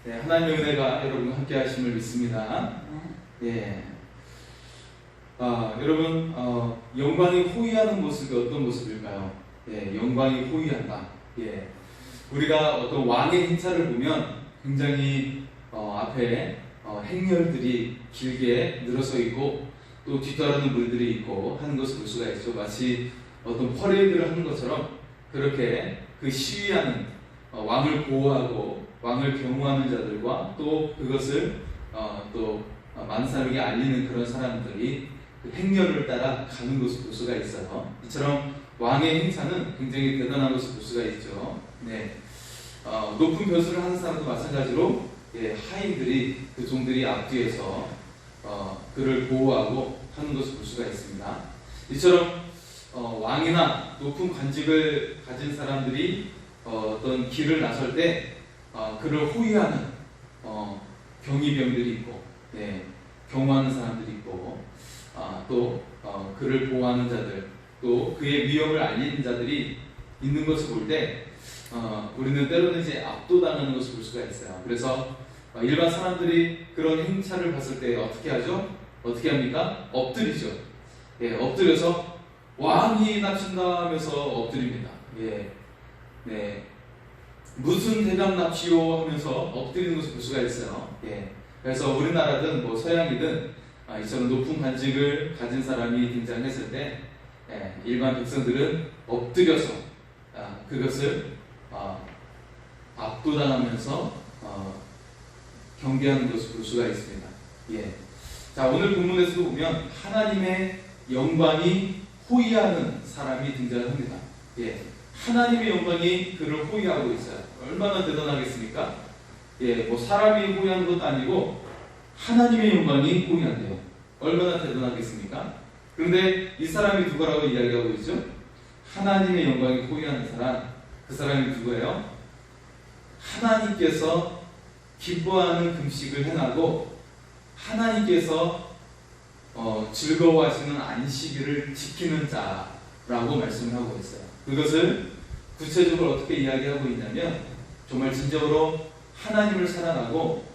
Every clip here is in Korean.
네, 하나님의 은혜가 여러분과 함께 하심을 믿습니다. 예. 여러분, 영광이 호위하는 모습이 어떤 모습일까요? 예, 영광이 호위한다. 예. 우리가 어떤 왕의 행차를 보면 굉장히 앞에 행렬들이 길게 늘어서 있고 또 뒤따르는 물들이 있고 하는 것을 볼 수가 있죠. 마치 어떤 퍼레이드를 하는 것처럼 그렇게 그 시위하는 왕을 보호하고 왕을 경호하는 자들과 또 그것을 또 만사에게 알리는 그런 사람들이 그 행렬을 따라 가는 것을 볼 수가 있어요. 이처럼 왕의 행차는 굉장히 대단한 것을 볼 수가 있죠. 네. 높은 벼슬을 하는 사람도 마찬가지로 하인들이 그 종들이 앞뒤에서 그를 보호하고 하는 것을 볼 수가 있습니다. 이처럼 왕이나 높은 관직을 가진 사람들이 어떤 길을 나설 때 그를 호위하는 경위병들이 있고 경호하는 사람들이 있고 또 그를 보호하는 자들 또 그의 위험을 알리는 자들이 있는 것을 볼 때 우리는 때로는 이제 압도당하는 것을 볼 수가 있어요. 그래서 일반 사람들이 그런 행차를 봤을 때 어떻게 하죠? 어떻게 합니까? 엎드리죠. 엎드려서 왕이 납친다 하면서 엎드립니다. 네. 무슨 대감 납시오 하면서 엎드리는 것을 볼 수가 있어요. 그래서 우리나라든 뭐 서양이든 이처럼 높은 관직을 가진 사람이 등장했을 때 일반 백성들은 엎드려서 그것을 압도당하면서 경계하는 것을 볼 수가 있습니다. 자, 오늘 본문에서도 보면 하나님의 영광이 호위하는 사람이 등장을 합니다. 하나님의 영광이 그를 호위하고 있어요. 얼마나 대단하겠습니까? 뭐 사람이 호위하는 것도 아니고 하나님의 영광이 호위한대요. 얼마나 대단하겠습니까? 그런데 이 사람이 누구라고 이야기하고 있죠? 하나님의 영광이 호위하는 사람, 그 사람이 누구예요? 하나님께서 기뻐하는 금식을 행하고 하나님께서 즐거워하시는 안식일을 지키는 자라고 말씀을 하고 있어요. 그것을 구체적으로 어떻게 이야기하고 있냐면 정말 진정으로 하나님을 사랑하고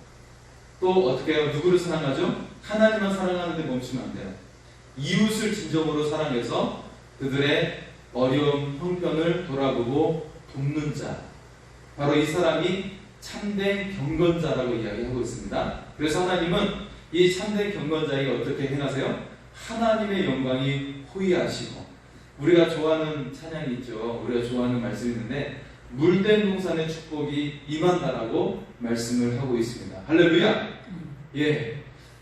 또 어떻게 해요? 누구를 사랑하죠? 하나님만 사랑하는데 멈추면 안 돼요. 이웃을 진정으로 사랑해서 그들의 어려움, 형편을 돌아보고 돕는 자, 바로 이 사람이 참된 경건자라고 이야기하고 있습니다. 그래서 하나님은 이 참된 경건자에게 어떻게 행하세요? 하나님의 영광이 호위하시고, 우리가 좋아하는 찬양이 있죠. 우리가 좋아하는 말씀이 있는데 물된 동산의 축복이 임한다라고 말씀을 하고 있습니다. 할렐루야.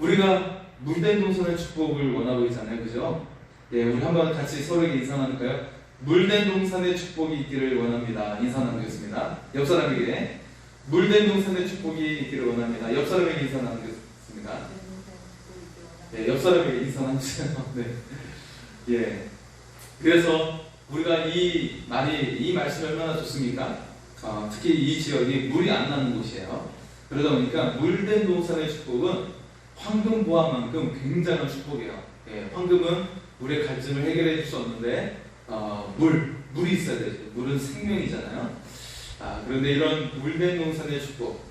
우리가 물된 동산의 축복을 원하고 있잖아요, 그죠? 우리 한번 같이 서로에게 인사 나눌까요? 물된 동산의 축복이 있기를 원합니다. 인사 나누겠습니다. 옆 사람에게 물된 동산의 축복이 있기를 원합니다. 옆 사람에게 인사 나누겠습니다. 옆 사람에게 인사 나누세요. 그래서 우리가 이 말씀이 얼마나 좋습니까? 특히 이 지역이 물이 안 나는 곳이에요. 그러다 보니까 물된 동산의 축복은 황금보화만큼 굉장한 축복이에요. 황금은 우리의 갈증을 해결해 줄 수 없는데 물이 있어야 되죠. 물은 생명이잖아요. 그런데 이런 물된 동산의 축복,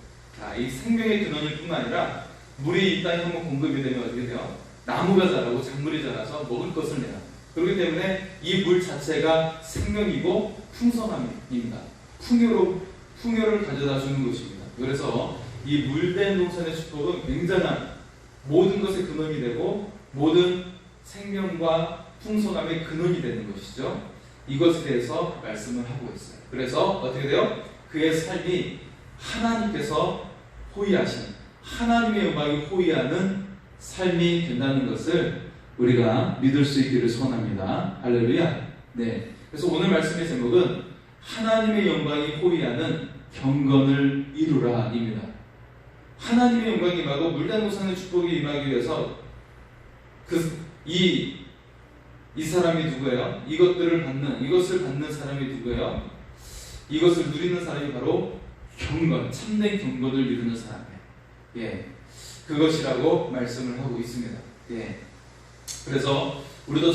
이 생명의 근원일 뿐만 아니라 물이 이 땅에 한번 공급이 되면 어떻게 돼요? 나무가 자라고 작물이 자라서 먹을 것을 내요. 그렇기 때문에 이 물 자체가 생명이고 풍성함입니다. 풍요를 가져다 주는 것입니다. 그래서 이 물된 동산의 축복은 굉장한 모든 것의 근원이 되고 모든 생명과 풍성함의 근원이 되는 것이죠. 이것에 대해서 말씀을 하고 있어요. 그래서 어떻게 돼요? 그의 삶이 하나님께서 호위하시는, 하나님의 영광이 호위하는 삶이 된다는 것을 우리가 믿을 수 있기를 소원합니다. 할렐루야. 그래서 오늘 말씀의 제목은 하나님의 영광이 호위하는 경건을 이루라 입니다. 하나님의 영광이 임하고 물된 동산의 축복이 임하기 위해서 이 사람이 누구예요? 이것을 받는 사람이 누구예요? 이것을 누리는 사람이 바로 경건, 참된 경건을 이루는 사람이에요. 그것이라고 말씀을 하고 있습니다. 그래서 우리도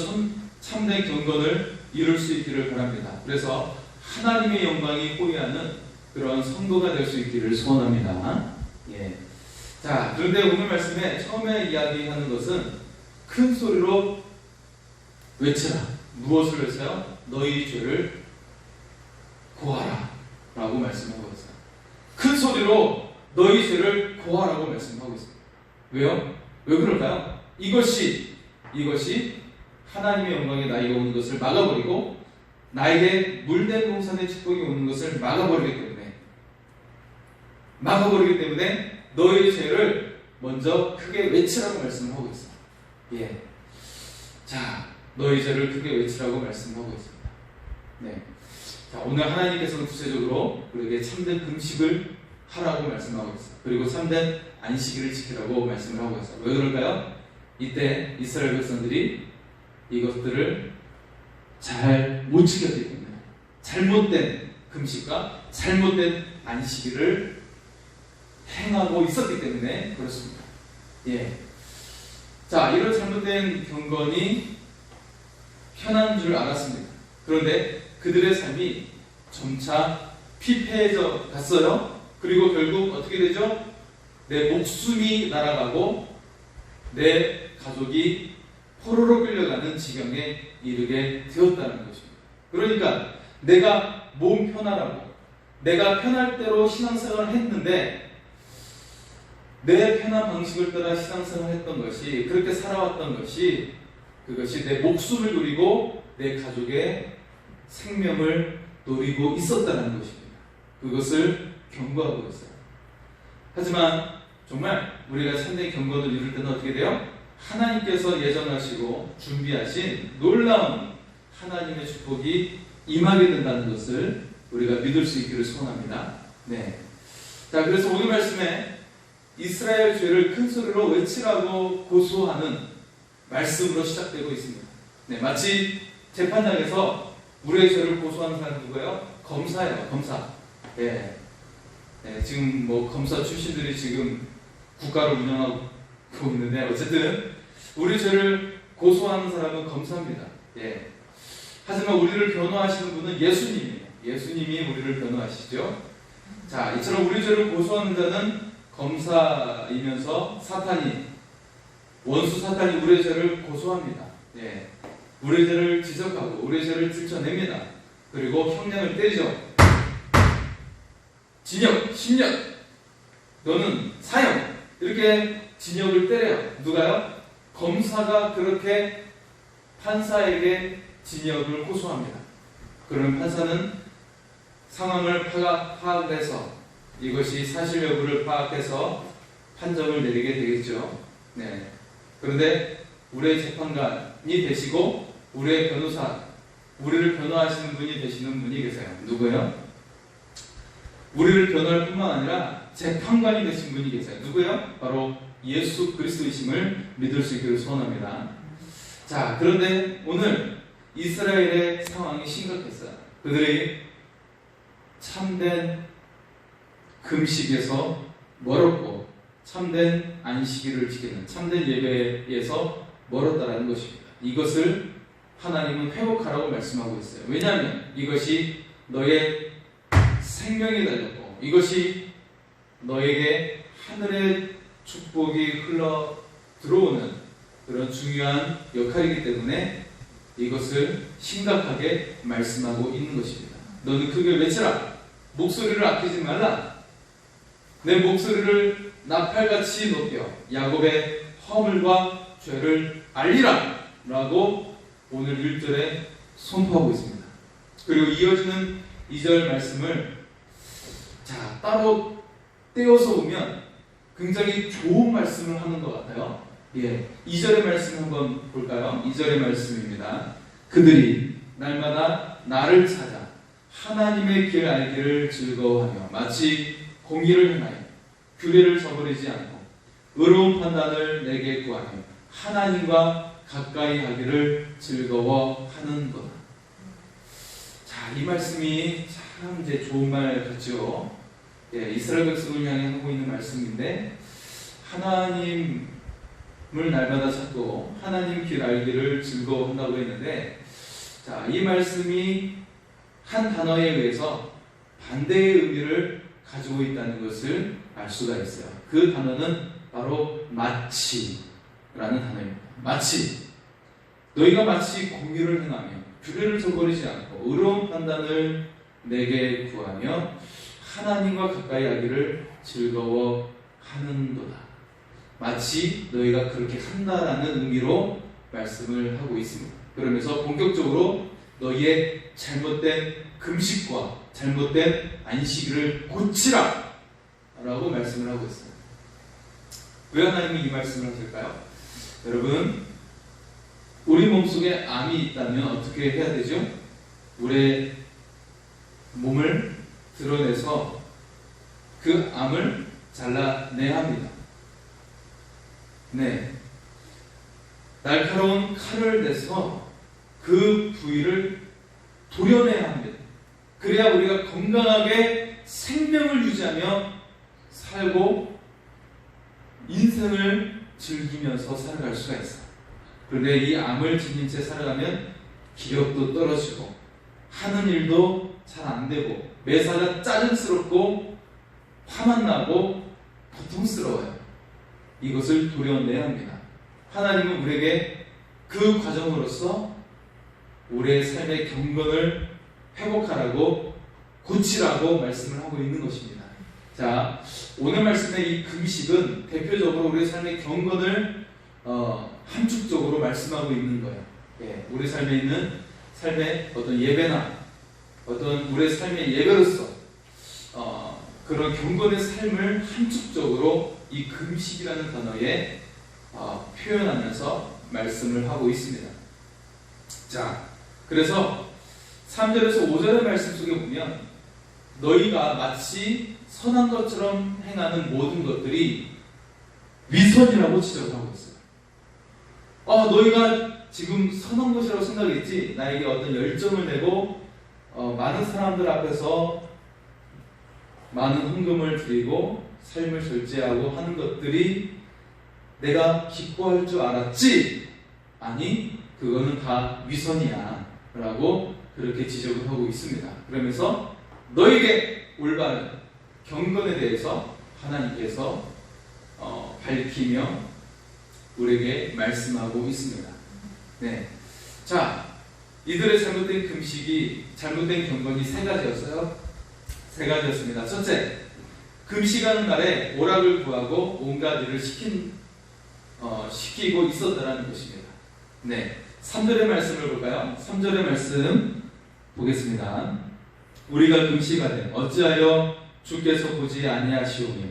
참된 경건을 이룰 수 있기를 바랍니다. 그래서 하나님의 영광이 호위하는 그런 성도가 될 수 있기를 소원합니다. 예. 자, 그런데 오늘 말씀에 처음에 이야기하는 것은 큰 소리로 외치라. 무엇을 외쳐요? 너희 죄를 고하라 라고 말씀하고 있어요. 큰 소리로 너희 죄를 고하라고 말씀하고 있습니다. 왜요? 왜 그럴까요? 이것이 하나님의 영광이 나에게 오는 것을 막아버리고 나에게 물된 동산의 축복이 오는 것을 막아버리기 때문에 너희 죄를 먼저 크게 외치라고 말씀하고 있어요. 예. 자, 너희 죄를 크게 외치라고 말씀하고 있습니다. 네. 자, 오늘 하나님께서는 구체적으로 우리에게 참된 금식을 하라고 말씀하고 있어요. 그리고 참된 안식일을 지키라고 말씀을 하고 있어요. 왜 그럴까요? 이때 이스라엘 백성들이 이것들을 잘 못 지켰기 때문에 잘못된 금식과 잘못된 안식일을 행하고 있었기 때문에 그렇습니다. 예. 자, 이런 잘못된 경건이 편한 줄 알았습니다. 그런데 그들의 삶이 점차 피폐해져 갔어요. 그리고 결국 어떻게 되죠? 내 목숨이 날아가고 내 가족이 포로로 끌려가는 지경에 이르게 되었다는 것입니다. 그러니까 내가 몸 편하라고 내가 편할 대로 신앙생활을 했는데 내 편한 방식을 따라 신앙생활을 했던 것이 그렇게 살아왔던 것이 그것이 내 목숨을 노리고 내 가족의 생명을 노리고 있었다는 것입니다. 그것을 경고하고 있어요. 하지만 정말 우리가 참된 경건을 이룰 때는 어떻게 돼요? 하나님께서 예정하시고 준비하신 놀라운 하나님의 축복이 임하게 된다는 것을 우리가 믿을 수 있기를 소원합니다. 네. 자, 그래서 오늘 말씀에 이스라엘 죄를 큰 소리로 외치라고 고소하는 말씀으로 시작되고 있습니다. 네, 마치 재판장에서 우리의 죄를 고소하는 사람이 누구예요? 검사예요, 검사. 네. 네, 지금 검사 출신들이 지금 국가를 운영하고 있는데 어쨌든 우리 죄를 고소하는 사람은 검사입니다. 예. 하지만 우리를 변호하시는 분은 예수님이에요. 예수님이 우리를 변호하시죠. 자, 이처럼 우리 죄를 고소하는 자는 검사이면서 원수 사탄이 우리의 죄를 고소합니다. 예. 우리의 죄를 지적하고 우리의 죄를 들춰냅니다. 그리고 형량을 때리죠. 징역 10년, 너는 사형, 이렇게 징역을 때려요. 누가요? 검사가 그렇게 판사에게 징역을 호소합니다. 그러면 판사는 상황을 파악해서 이것이 사실 여부를 파악해서 판정을 내리게 되겠죠. 네. 그런데 우리의 재판관이 되시고 우리의 변호사, 우리를 변호하시는 분이 되시는 분이 계세요. 누구예요? 우리를 변호할 뿐만 아니라 재판관이 되신 분이 계세요. 누구예요? 바로 예수 그리스도이심을 믿을 수 있기를 소원합니다. 자, 그런데 오늘 이스라엘의 상황이 심각했어요. 그들이 참된 금식에서 멀었고 참된 안식일을 지키는 참된 예배에서 멀었다라는 것입니다. 이것을 하나님은 회복하라고 말씀하고 있어요. 왜냐하면 이것이 너의 생명이 달렸고 이것이 너에게 하늘의 축복이 흘러 들어오는 그런 중요한 역할이기 때문에 이것을 심각하게 말씀하고 있는 것입니다. 너는 크게 외치라. 목소리를 아끼지 말라. 내 목소리를 나팔같이 높여 야곱의 허물과 죄를 알리라 라고 오늘 1절에 선포하고 있습니다. 그리고 이어지는 2절 말씀을 따로 떼어서 보면 굉장히 좋은 말씀을 하는 것 같아요. 예, 2절의 말씀 한번 볼까요? 2절의 말씀입니다. 그들이 날마다 나를 찾아 하나님의 길 알기를 즐거워하며 마치 공의를 행하여 규례를 저버리지 않고 의로운 판단을 내게 구하며 하나님과 가까이 하기를 즐거워하는 것. 자, 이 말씀이 참 이제 좋은 말 같죠. 예, 이스라엘 백성을 향해 하고 있는 말씀인데 하나님을 날마다 찾고 하나님 길 알기를 즐거워한다고 했는데, 자, 이 말씀이 한 단어에 의해서 반대의 의미를 가지고 있다는 것을 알 수가 있어요. 그 단어는 바로 마치라는 단어입니다. 마치. 너희가 마치 공의를 행하며 규례를 저버리지 않고 의로운 판단을 내게 구하며 하나님과 가까이 하기를 즐거워하는도다. 마치 너희가 그렇게 한다라는 의미로 말씀을 하고 있습니다. 그러면서 본격적으로 너희의 잘못된 금식과 잘못된 안식일을 고치라 라고 말씀을 하고 있어요. 왜 하나님이 이 말씀을 하실까요? 여러분, 우리 몸속에 암이 있다면 어떻게 해야 되죠? 우리의 몸을 드러내서 그 암을 잘라내야 합니다. 네. 날카로운 칼을 내서 그 부위를 도려내야 합니다. 그래야 우리가 건강하게 생명을 유지하며 살고 인생을 즐기면서 살아갈 수가 있어요. 그런데 이 암을 지닌 채 살아가면 기력도 떨어지고 하는 일도 잘 안 되고 매사가 짜증스럽고 화만 나고 고통스러워요. 이것을 도려내야 합니다. 하나님은 우리에게 그 과정으로서 우리의 삶의 경건을 회복하라고 고치라고 말씀을 하고 있는 것입니다. 자, 오늘 말씀의 이 금식은 대표적으로 우리의 삶의 경건을 함축적으로 말씀하고 있는 거예요. 예, 우리 삶에 있는 삶의 어떤 예배나 어떤 우리의 삶의 예배로서 그런 경건의 삶을 함축적으로 이 금식이라는 단어에 표현하면서 말씀을 하고 있습니다. 자, 그래서 3절에서 5절의 말씀 속에 보면 너희가 마치 선한 것처럼 행하는 모든 것들이 위선이라고 지적을 하고 있어요. 너희가 지금 선한 것이라고 생각했지, 나에게 어떤 열정을 내고 많은 사람들 앞에서 많은 헌금을 드리고 삶을 절제하고 하는 것들이 내가 기뻐할 줄 알았지? 아니, 그거는 다 위선이야 라고 그렇게 지적을 하고 있습니다. 그러면서 너에게 올바른 경건에 대해서 하나님께서 밝히며 우리에게 말씀하고 있습니다. 네. 자, 이들의 잘못된 금식이, 잘못된 경건이 세 가지였어요. 세 가지였습니다. 첫째, 금식하는 날에 오락을 구하고 온갖 일을 시키고 있었다는 것입니다. 네. 3절의 말씀을 볼까요? 3절의 말씀 보겠습니다. 우리가 금식하되 어찌하여 주께서 보지 아니하시오며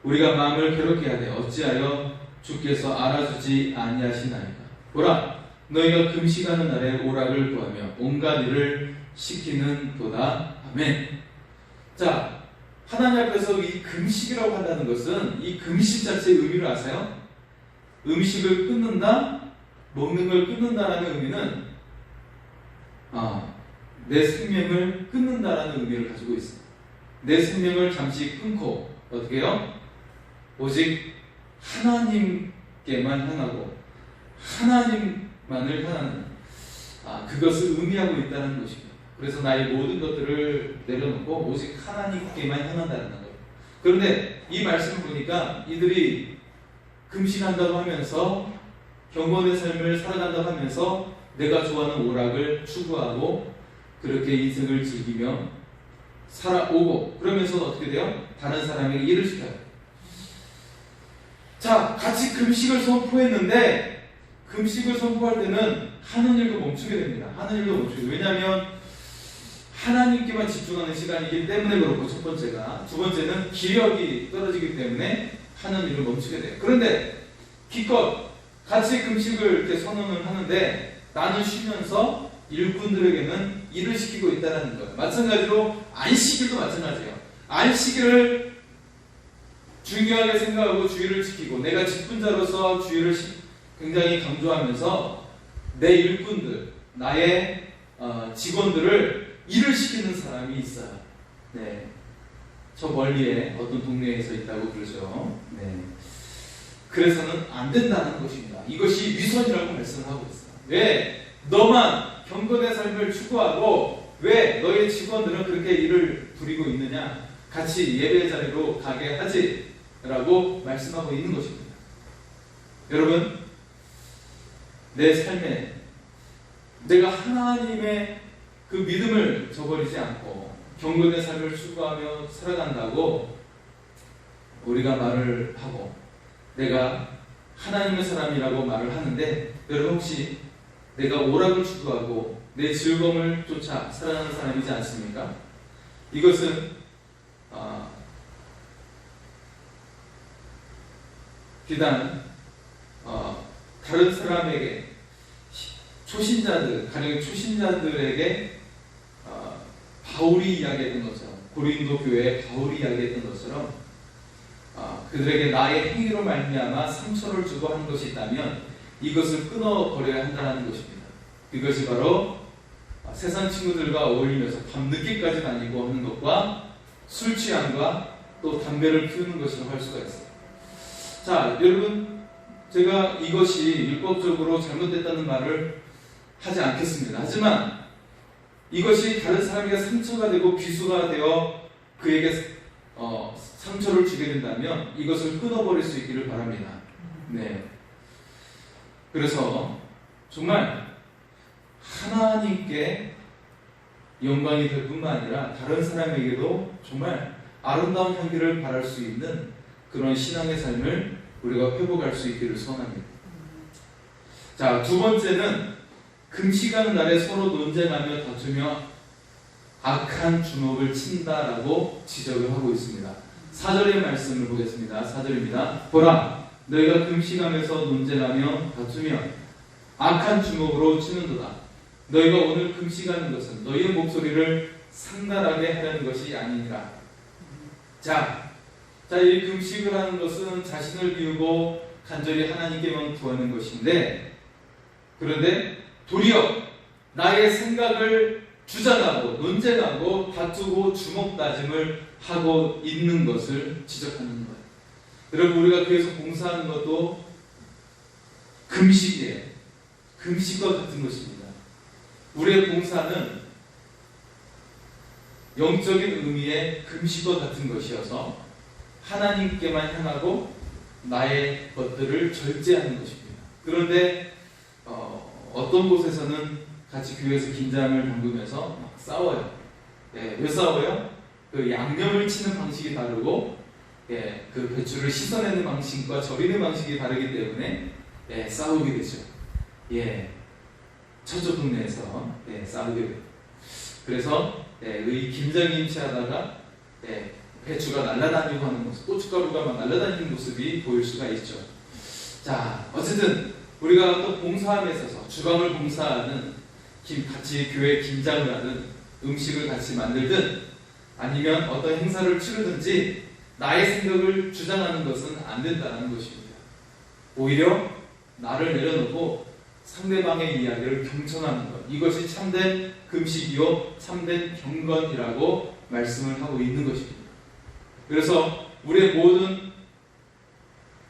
우리가 마음을 괴롭게 하되 어찌하여 주께서 알아주지 아니하시나이까. 보라, 너희가 금식하는 날에 오락을 구하며 온갖 일을 시키는도다. 아멘. 자, 하나님 앞에서 이 금식이라고 한다는 것은 이 금식 자체의 의미를 아세요? 음식을 끊는다, 먹는 걸 끊는다라는 의미는 내 생명을 끊는다라는 의미를 가지고 있어요. 내 생명을 잠시 끊고 어떻게 해요? 오직 하나님께만 향하고 하나님만을 향하는 그것을 의미하고 있다는 것입니다. 그래서 나의 모든 것들을 내려놓고 오직 하나님께만 향한다는 거예요. 그런데 이 말씀을 보니까 이들이 금식한다고 하면서 경건의 삶을 살아간다고 하면서 내가 좋아하는 오락을 추구하고 그렇게 인생을 즐기며 살아오고 그러면서 어떻게 돼요? 다른 사람에게 일을 시켜요. 자, 같이 금식을 선포했는데 금식을 선포할 때는 하는 일도 멈추게 됩니다. 하는 일도 멈추게 돼요. 왜냐하면 하나님께만 집중하는 시간이기 때문에 그렇고 첫 번째가, 두 번째는 기력이 떨어지기 때문에 하는 일을 멈추게 돼요. 그런데 기껏 같이 금식을 이렇게 선언을 하는데 나는 쉬면서 일꾼들에게는 일을 시키고 있다는 거예요. 마찬가지로 안식일도 마찬가지예요. 안식일을 중요하게 생각하고 주의를 지키고 내가 직분자로서 주의를 굉장히 강조하면서 내 일꾼들, 나의 직원들을 일을 시키는 사람이 있어요. 네, 저 멀리에 어떤 동네에서 있다고 그러죠. 네, 그래서는 안 된다는 것입니다. 이것이 위선이라고 말씀하고 있어요. 왜 너만 경건의 삶을 추구하고 왜 너의 직원들은 그렇게 일을 부리고 있느냐? 같이 예배 자리로 가게 하지. 라고 말씀하고 있는 것입니다. 여러분, 내 삶에 내가 하나님의 그 믿음을 저버리지 않고 경건의 삶을 추구하며 살아간다고 우리가 말을 하고 내가 하나님의 사람이라고 말을 하는데, 여러분 혹시 내가 오락을 추구하고 내 즐거움을 쫓아 살아가는 사람이지 않습니까? 이것은 비단 다른 사람에게, 초신자들, 가령 초신자들에게 바울이 이야기했던 것처럼, 고린도 교회의 바울이 이야기했던 것처럼 그들에게 나의 행위로 말미암아 상처를 주고 하는 것이 있다면 이것을 끊어버려야 한다는 것입니다. 이것이 바로 세상 친구들과 어울리면서 밤늦게까지 다니고 하는 것과 술 취함과 또 담배를 피우는 것이라고 할 수가 있어요. 자, 여러분, 제가 이것이 율법적으로 잘못됐다는 말을 하지 않겠습니다. 하지만 이것이 다른 사람에게 상처가 되고 비수가 되어 그에게 상처를 주게 된다면 이것을 끊어버릴 수 있기를 바랍니다. 네. 그래서 정말 하나님께 영광이 될 뿐만 아니라 다른 사람에게도 정말 아름다운 향기를 바랄 수 있는 그런 신앙의 삶을 우리가 회복할 수 있기를 소원합니다. 자, 두 번째는 금식하는 날에 서로 논쟁하며 다투며 악한 주먹을 친다라고 지적을 하고 있습니다. 4절의 말씀을 보겠습니다. 4절입니다. 보라, 너희가 금식하면서 논쟁하며 다투며 악한 주먹으로 치는도다. 너희가 오늘 금식하는 것은 너희의 목소리를 상달하게 하려는 것이 아니니라. 자, 이 금식을 하는 것은 자신을 비우고 간절히 하나님께만 구하는 것인데, 그런데 도리어 나의 생각을 주장하고 논쟁하고 다투고 주먹다짐을 하고 있는 것을 지적하는 거예요. 여러분, 우리가 교회에서 봉사하는 것도 금식이에요. 금식과 같은 것입니다. 우리의 봉사는 영적인 의미의 금식과 같은 것이어서 하나님께만 향하고 나의 것들을 절제하는 것입니다. 그런데 어떤 곳에서는 같이 교회에서 긴장을 담그면서 막 싸워요. 왜 싸워요? 그 양념을 치는 방식이 다르고, 그 배추를 씻어내는 방식과 절이는 방식이 다르기 때문에 싸우게 되죠. 저쪽 동네에서 싸우게 돼요. 그래서 김장김치하다가 배추가 날아다니고 하는 모습, 고춧가루가 막 날아다니는 모습이 보일 수가 있죠. 자, 어쨌든 우리가 또 봉사함에 있어서 주방을 봉사하는, 같이 교회 김장을 하는, 음식을 같이 만들든 아니면 어떤 행사를 치르든지 나의 생각을 주장하는 것은 안 된다는 것입니다. 오히려 나를 내려놓고 상대방의 이야기를 경청하는 것, 이것이 참된 금식이요 참된 경건이라고 말씀을 하고 있는 것입니다. 그래서 우리의 모든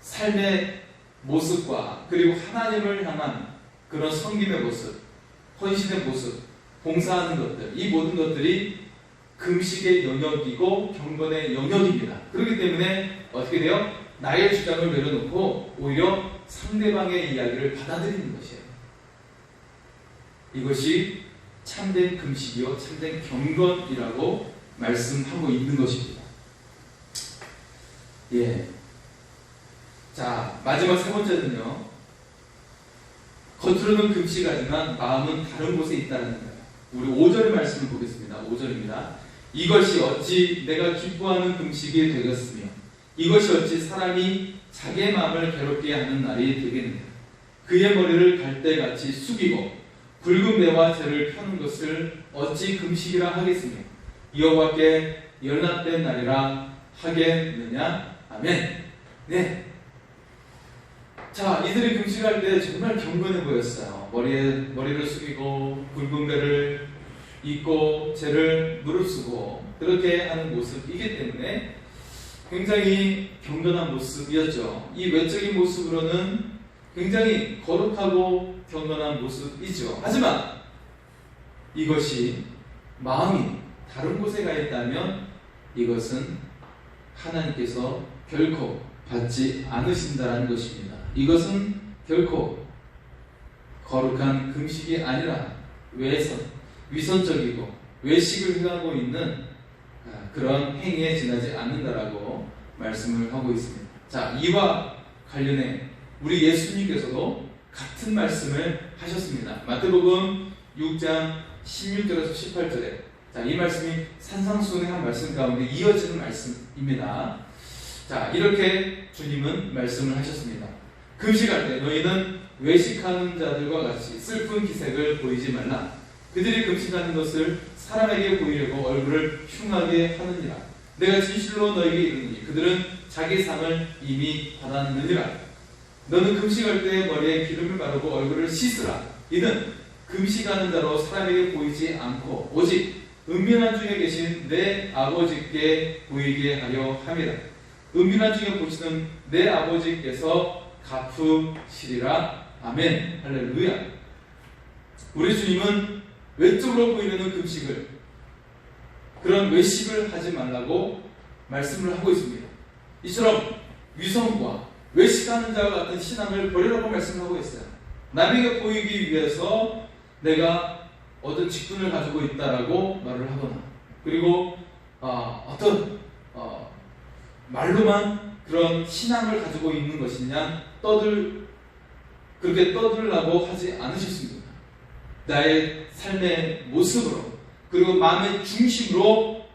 삶의 모습과 그리고 하나님을 향한 그런 섬김의 모습, 헌신의 모습, 봉사하는 것들, 이 모든 것들이 금식의 영역이고 경건의 영역입니다. 그렇기 때문에 어떻게 돼요? 나의 주장을 내려놓고 오히려 상대방의 이야기를 받아들이는 것이에요. 이것이 참된 금식이요 참된 경건이라고 말씀하고 있는 것입니다. 자, 마지막 세 번째는요, 겉으로는 금식하지만 마음은 다른 곳에 있다는 거예요. 우리 5절의 말씀을 보겠습니다. 5절입니다. 이것이 어찌 내가 기뻐하는 금식이 되겠으며 이것이 어찌 사람이 자기의 마음을 괴롭게 하는 날이 되겠느냐. 그의 머리를 갈대같이 숙이고 굵은 매와 재를 펴는 것을 어찌 금식이라 하겠으며 여호와께 연합된 날이라 하겠느냐. 아멘. 네. 자, 이들이 금식할 때 정말 경건해 보였어요. 머리를 숙이고 굵은 배를 입고 재를 무릅쓰고 그렇게 하는 모습이기 때문에 굉장히 경건한 모습이었죠. 이 외적인 모습으로는 굉장히 거룩하고 경건한 모습이죠. 하지만 이것이 마음이 다른 곳에 가 있다면 이것은 하나님께서 결코 받지 않으신다는 것입니다. 이것은 결코 거룩한 금식이 아니라 위선적이고 외식을 행하고 있는 그런 행위에 지나지 않는다라고 말씀을 하고 있습니다. 자, 이와 관련해 우리 예수님께서도 같은 말씀을 하셨습니다. 마태복음 6장 16절에서 18절에 이 말씀이 산상수훈의 말씀 가운데 이어지는 말씀입니다. 자, 이렇게 주님은 말씀을 하셨습니다. 금식할 때 너희는 외식하는 자들과 같이 슬픈 기색을 보이지 말라. 그들이 금식하는 것을 사람에게 보이려고 얼굴을 흉하게 하느니라. 내가 진실로 너희에게 이르노니 그들은 자기 상을 이미 받았느니라. 너는 금식할 때 머리에 기름을 바르고 얼굴을 씻으라. 이는 금식하는 자로 사람에게 보이지 않고 오직 은밀한 중에 계신 내 아버지께 보이게 하려 함이라. 은밀한 중에 보시는 내 아버지께서 갚으시리라. 아멘. 할렐루야. 우리 주님은 외적으로 보이는 금식을, 그런 외식을 하지 말라고 말씀을 하고 있습니다. 이처럼 위선과 외식하는 자와 같은 신앙을 버리라고 말씀하고 있어요. 남에게 보이기 위해서 내가 어떤 직분을 가지고 있다라고 말을 하거나, 그리고 어떤 말로만 그런 신앙을 가지고 있는 것이냐 그렇게 떠들라고 하지 않으셨습니다. 나의 삶의 모습으로, 그리고 마음의 중심으로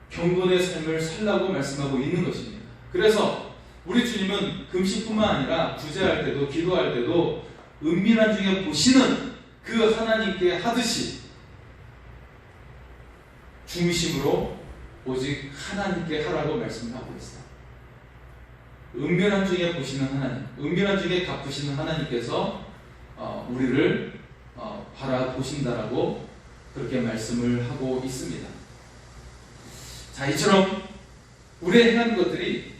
경건의 삶을 살라고 말씀하고 있는 것입니다. 그래서 우리 주님은 금식뿐만 아니라 구제할 때도, 기도할 때도 은밀한 중에 보시는 그 하나님께 하듯이 중심으로 오직 하나님께 하라고 말씀하고 있어요. 은밀한 중에 보시는 하나님, 은밀한 중에 갚으시는 하나님께서 우리를 바라보신다라고 그렇게 말씀을 하고 있습니다. 자, 이처럼 우리의 행한 것들이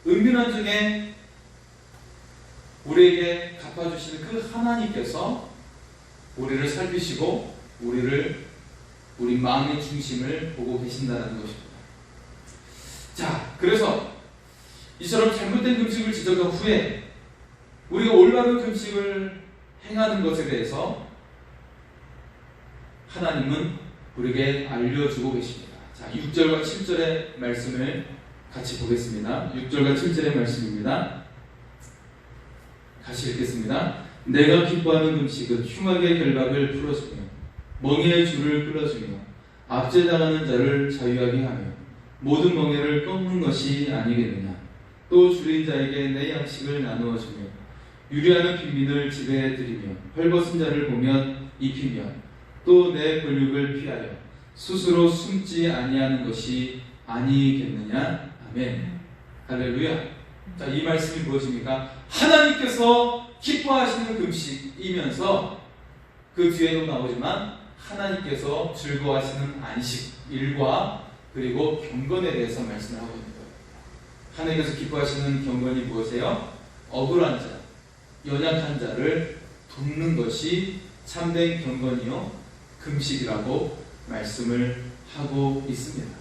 은밀한 중에 우리에게 갚아주시는 그 하나님께서 우리를 살피시고 우리 마음의 중심을 보고 계신다는 것입니다. 자, 그래서 이처럼 잘못된 금식을 지적한 후에 우리가 올바른 금식을 행하는 것에 대해서 하나님은 우리에게 알려주고 계십니다. 자, 6절과 7절의 말씀을 같이 보겠습니다. 6절과 7절의 말씀입니다. 같이 읽겠습니다. 내가 기뻐하는 금식은 흉악의 결박을 풀어주며 멍에의 줄을 끊어주며 압제당하는 자를 자유하게 하며 모든 멍에를 꺾는 것이 아니겠느냐. 또 줄인 자에게 내 양식을 나누어 주며 유리하는 빈민을 집에 들이며 헐벗은 자를 보면 입히며 또 내 권력을 피하여 스스로 숨지 아니하는 것이 아니겠느냐. 아멘. 할렐루야. 자, 이 말씀이 무엇입니까? 하나님께서 기뻐하시는 금식이면서 그 뒤에도 나오지만 하나님께서 즐거워하시는 안식, 일과 그리고 경건에 대해서 말씀을 하고 있는 거예요. 하나님께서 기뻐하시는 경건이 무엇이에요? 억울한 자, 연약한 자를 돕는 것이 참된 경건이요 금식이라고 말씀을 하고 있습니다.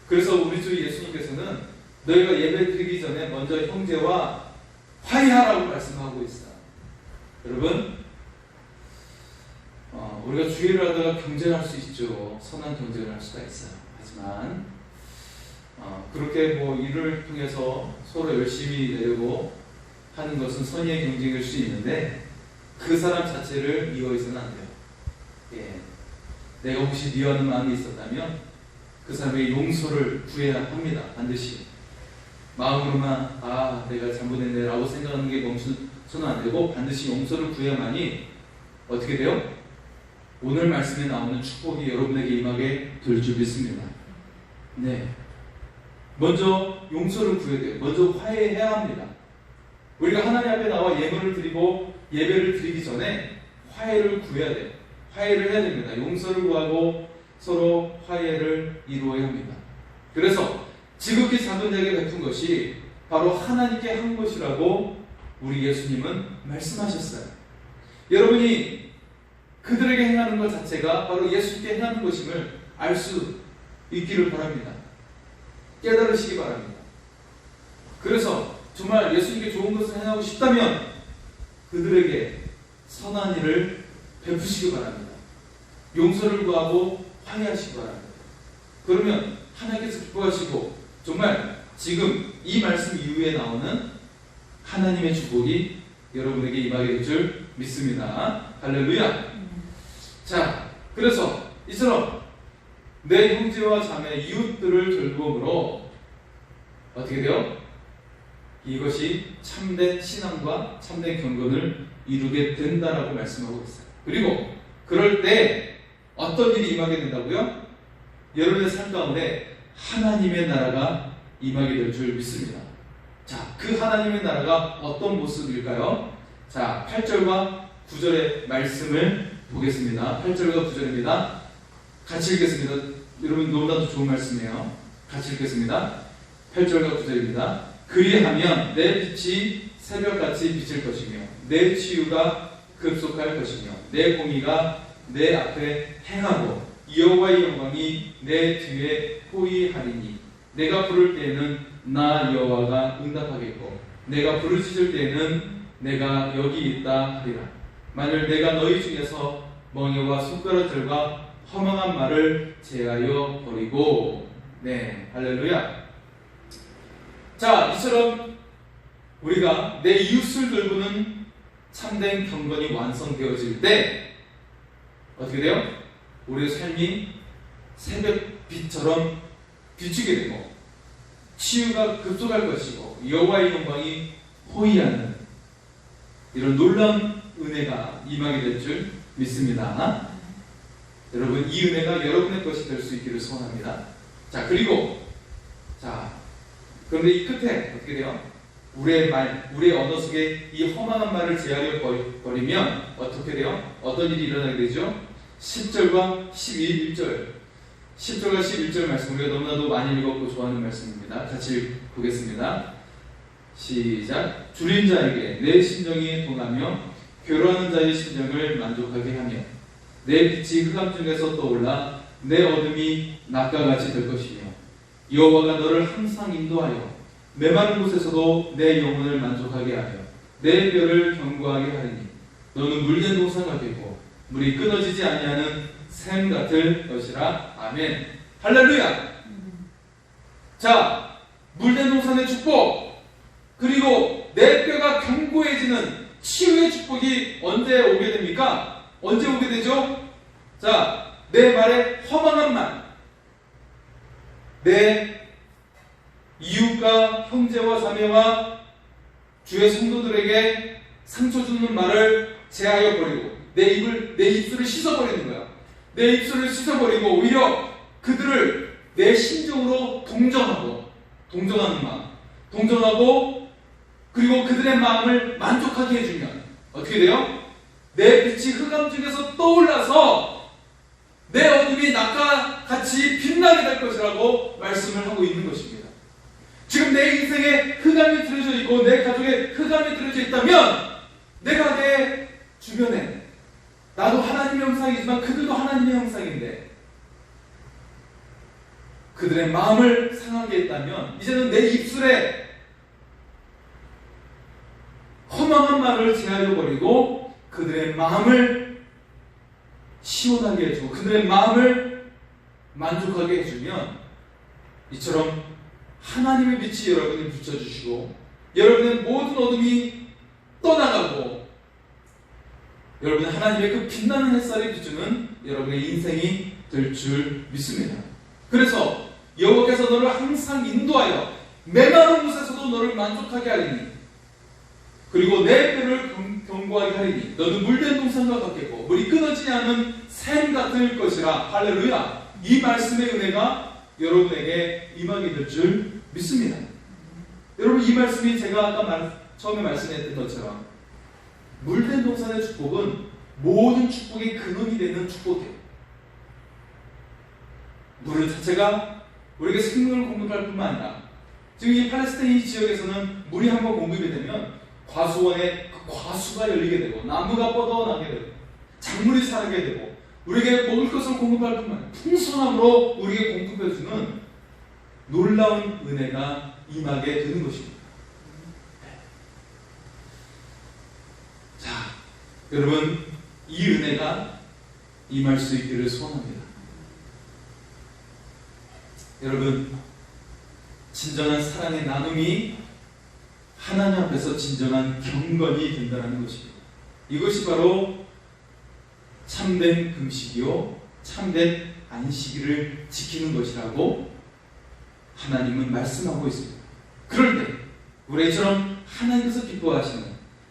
그래서 우리 주 예수님께서는 너희가 예배 드리기 전에 먼저 형제와 화해하라고 말씀하고 있어요. 여러분, 우리가 주의를 하다가 경쟁할 수 있죠. 선한 경쟁을 할 수가 있어요. 하지만 그렇게 일을 통해서 서로 열심히 내려고 하는 것은 선의의 경쟁일 수 있는데 그 사람 자체를 미워해서는 안 돼요. 예. 내가 혹시 미워하는 마음이 있었다면 그 사람에게 용서를 구해야 합니다. 반드시. 마음으로만 내가 잘못했네 라고 생각하는 게 멈춰서는 안 되고 반드시 용서를 구해야만이 어떻게 돼요? 오늘 말씀에 나오는 축복이 여러분에게 임하게 될 줄 믿습니다. 네. 먼저 용서를 구해야 돼요. 먼저 화해해야 합니다. 우리가 하나님 앞에 나와 예물을 드리고 예배를 드리기 전에 화해를 구해야 돼요. 화해를 해야 됩니다. 용서를 구하고 서로 화해를 이루어야 합니다. 그래서 지극히 작은 자에게 베푼 것이 바로 하나님께 한 것이라고 우리 예수님은 말씀하셨어요. 여러분이 그들에게 행하는 것 자체가 바로 예수께 행하는 것임을 알 수 있기를 바랍니다. 깨달으시기 바랍니다. 그래서 정말 예수님께 좋은 것을 행하고 싶다면 그들에게 선한 일을 베푸시기 바랍니다. 용서를 구하고 화해하시기 바랍니다. 그러면 하나님께서 기뻐하시고 정말 지금 이 말씀 이후에 나오는 하나님의 축복이 여러분에게 임하게 될 줄 믿습니다. 할렐루야. 자, 그래서 이처럼 내 형제와 자매 이웃들을 돌봄으로 어떻게 돼요? 이것이 참된 신앙과 참된 경건을 이루게 된다라고 말씀하고 있어요. 그리고 그럴 때 어떤 일이 임하게 된다고요? 여러분의 삶 가운데 하나님의 나라가 임하게 될 줄 믿습니다. 자, 그 하나님의 나라가 어떤 모습일까요? 자, 8절과 9절의 말씀을 보겠습니다. 8절과 9절입니다. 같이 읽겠습니다. 여러분 너무나도 좋은 말씀이에요. 같이 읽겠습니다. 8절과 9절입니다. 그리하면 내 빛이 새벽같이 비칠 것이며 내 치유가 급속할 것이며 내 공의가 내 앞에 행하고 여호와의 영광이 내 뒤에 호위하리니 내가 부를 때에는 나 여호와가 응답하겠고 내가 부르짖을 때에는 내가 여기 있다 하리라. 만일 내가 너희 중에서 멍에와 손가락들과 허망한 말을 제하여 버리고. 네, 할렐루야. 자, 이처럼 우리가 내 이웃을 돌보는 참된 경건이 완성되어질 때 어떻게 돼요? 우리의 삶이 새벽빛처럼 비추게 되고 치유가 급속할 것이고 여호와의 영광이 호위하는 이런 놀라운 은혜가 임하게 될 줄 믿습니다. 여러분, 이 은혜가 여러분의 것이 될 수 있기를 소원합니다. 자, 그리고 그런데 이 끝에 어떻게 돼요? 우리의 말, 우리의 언어 속에 이 허망한 말을 제하려 버리면 어떻게 돼요? 어떤 일이 일어나게 되죠? 10절과 11절 10절과 11절 말씀 우리가 너무나도 많이 읽었고 좋아하는 말씀입니다. 같이 보겠습니다. 시작. 줄인 자에게 내 심정이 동하며 괴로워하는 자의 심정을 만족하게 하며 내 빛이 흑암 중에서 떠올라 내 어둠이 낮과 같이 될 것이며 여호와가 너를 항상 인도하여 메마른 곳에서도 내 영혼을 만족하게 하여 내 뼈를 견고하게 하리니 너는 물된 동산과 되고 물이 끊어지지 아니하는 샘 같을 것이라. 아멘. 할렐루야. 자, 물된 동산의 축복 그리고 내 뼈가 견고해지는 치유의 축복이 언제 오게 됩니까? 언제 오게 되죠? 자, 내 말에 허망한 말, 내 이웃과 형제와 자매와 주의 성도들에게 상처 주는 말을 제하여 버리고 내 입술을 씻어버리는 거야. 내 입술을 씻어버리고 오히려 그들을 내 심정으로 동정하는 마음, 동정하고 그리고 그들의 마음을 만족하게 해주면 어떻게 돼요? 내 빛이 흑암 중에서 떠올라서 내 어둠이 낮과 같이 빛나게 될 것이라고 말씀을 하고 있는 것입니다. 지금 내 인생에 흑암이 들어져 있고 내 가족에 흑암이 들어져 있다면 내가 내 주변에 나도 하나님의 형상이지만 그들도 하나님의 형상인데 그들의 마음을 상하게 했다면 이제는 내 입술에 허망한 말을 제하여 버리고 그들의 마음을 시원하게 해주고 그들의 마음을 만족하게 해주면 이처럼 하나님의 빛이 여러분을 비춰주시고 여러분의 모든 어둠이 떠나가고 여러분은 하나님의 그 빛나는 햇살이 비추는 여러분의 인생이 될 줄 믿습니다. 그래서 여호와께서 너를 항상 인도하여 메마른 곳에서도 너를 만족하게 하리니 그리고 내 뼈를 견고하게 하리니 너는 물된 동산과 같겠고 물이 끊어지지 않은 샘 같을 것이라. 할렐루야. 이 말씀의 은혜가 여러분에게 임하게 될 줄 믿습니다. 여러분, 이 말씀이 제가 아까 처음에 말씀했던 것처럼 물된 동산의 축복은 모든 축복의 근원이 되는 축복이에요. 물 자체가 우리에게 생명을 공급할 뿐만 아니라 지금 이 팔레스타인 지역에서는 물이 한번 공급이 되면 과수원에 그 과수가 열리게 되고 나무가 뻗어나게 되고 작물이 자라게 되고 우리에게 먹을 것을 공급할 뿐만 아니라 풍성함으로 우리에게 공급해주는 놀라운 은혜가 임하게 되는 것입니다. 자, 여러분, 이 은혜가 임할 수 있기를 소원합니다. 여러분, 진정한 사랑의 나눔이 하나님 앞에서 진정한 경건이 된다는 것입니다. 이것이 바로 참된 금식이요, 참된 안식일을 지키는 것이라고 하나님은 말씀하고 있습니다. 그럴 때 우리처럼 하나님께서 기뻐하시는,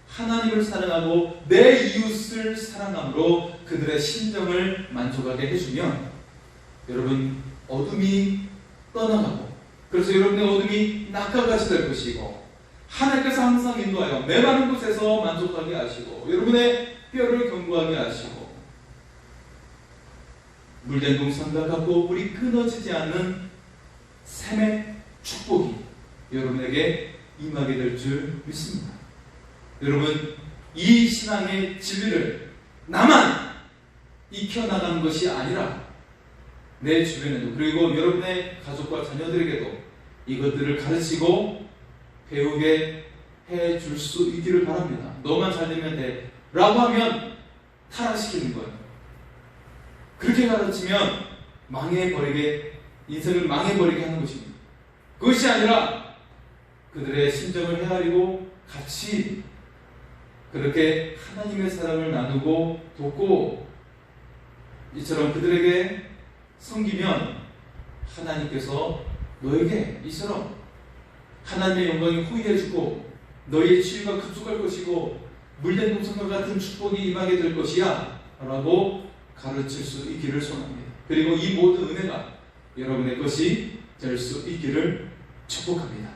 하나님을 사랑하고 내 이웃을 사랑함으로 그들의 심정을 만족하게 해주면 여러분, 어둠이 떠나가고, 그래서 여러분의 어둠이 낙하같이 될 것이고, 하나님께서 항상 인도하여 메마른 곳에서 만족하게 하시고, 여러분의 뼈를 견고하게 하시고, 물된 동산과 같고 물이 끊어지지 않는 샘의 축복이 여러분에게 임하게 될 줄 믿습니다. 여러분, 이 신앙의 진리를 나만 익혀나가는 것이 아니라 내 주변에도, 그리고 여러분의 가족과 자녀들에게도 이것들을 가르치고 배우게 해줄 수 있기를 바랍니다. 너만 잘 되면 돼 라고 하면 타락시키는 거예요. 그렇게 가르치면 인생을 망해버리게 하는 것입니다. 그것이 아니라 그들의 심정을 헤아리고 같이 그렇게 하나님의 사랑을 나누고 돕고 이처럼 그들에게 섬기면 하나님께서 너에게 이처럼 하나님의 영광이 호의해주고 너희의 치유가 급속할 것이고 물된 동산과 같은 축복이 임하게 될 것이야 라고 가르칠 수 있기를 소원합니다. 그리고 이 모든 은혜가 여러분의 것이 될 수 있기를 축복합니다.